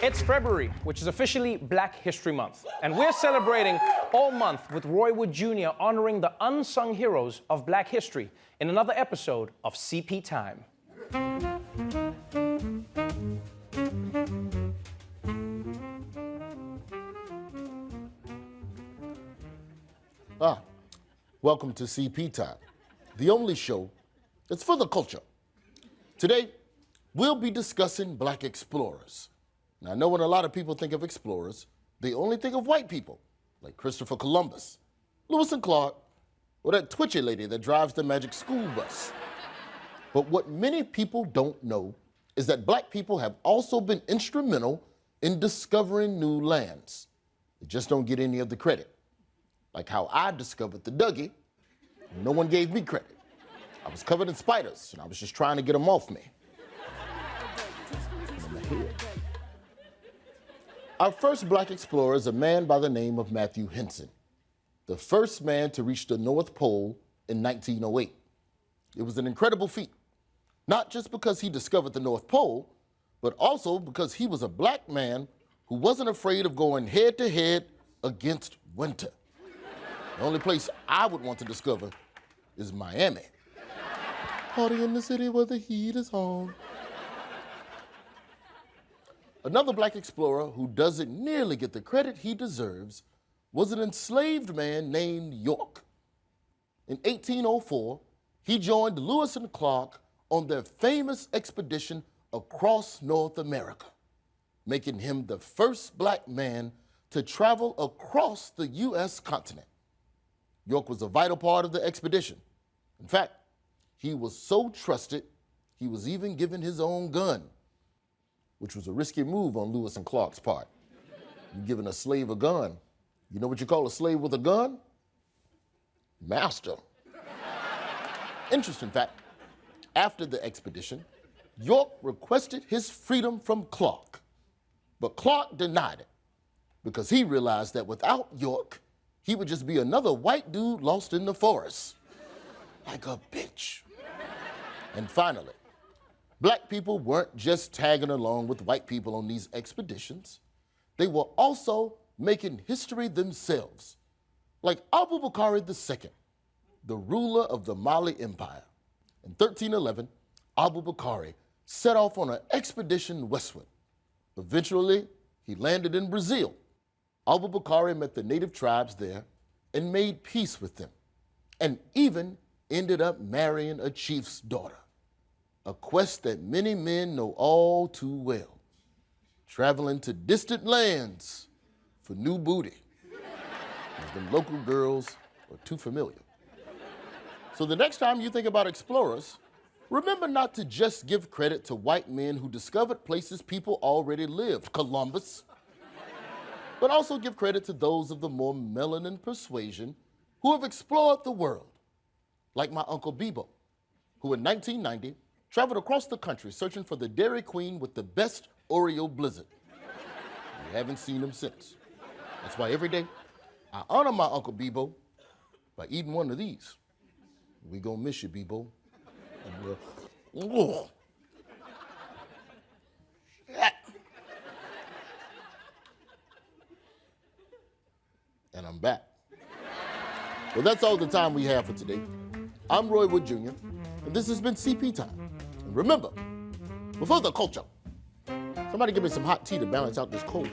It's February, which is officially Black History Month, and we're celebrating all month with Roy Wood Jr. honoring the unsung heroes of Black history in another episode of CP Time. Welcome to CP Time, the only show that's for the culture. Today, we'll be discussing Black explorers. Now, I know when a lot of people think of explorers, they only think of white people, like Christopher Columbus, Lewis and Clark, or that twitchy lady that drives the magic school bus. But what many people don't know is that Black people have also been instrumental in discovering new lands. They just don't get any of the credit. Like how I discovered the Dougie, and no one gave me credit. I was covered in spiders, and I was just trying to get them off me. Our first Black explorer is a man by the name of Matthew Henson, the first man to reach the North Pole in 1908. It was an incredible feat, not just because he discovered the North Pole, but also because he was a Black man who wasn't afraid of going head-to-head against winter. The only place I would want to discover is Miami. Party in the city where the heat is on. Another Black explorer who doesn't nearly get the credit he deserves was an enslaved man named York. In 1804, he joined Lewis and Clark on their famous expedition across North America, making him the first Black man to travel across the U.S. continent. York was a vital part of the expedition. In fact, he was so trusted, he was even given his own gun, which was a risky move on Lewis and Clark's part. You're giving a slave a gun. You know what you call a slave with a gun? Master. Interesting fact, after the expedition, York requested his freedom from Clark, but Clark denied it because he realized that without York, he would just be another white dude lost in the forest, like a bitch. And finally, Black people weren't just tagging along with white people on these expeditions. They were also making history themselves, like Abu Bakr II, the ruler of the Mali Empire. In 1311, Abu Bakr set off on an expedition westward. Eventually, he landed in Brazil. Abu Bakr met the native tribes there and made peace with them, and even ended up marrying a chief's daughter, a quest that many men know all too well, traveling to distant lands for new booty, as them local girls are too familiar. So the next time you think about explorers, remember not to just give credit to white men who discovered places people already lived, Columbus, but also give credit to those of the more melanin persuasion who have explored the world, like my Uncle Bebo, who in 1990 traveled across the country searching for the Dairy Queen with the best Oreo blizzard. We haven't seen him since. That's why every day I honor my Uncle Bebo by eating one of these. We gonna miss you, Bebo. And I'm back. Well, that's all the time we have for today. I'm Roy Wood Jr., and this has been CP Time. And remember, before the culture, somebody give me some hot tea to balance out this cold.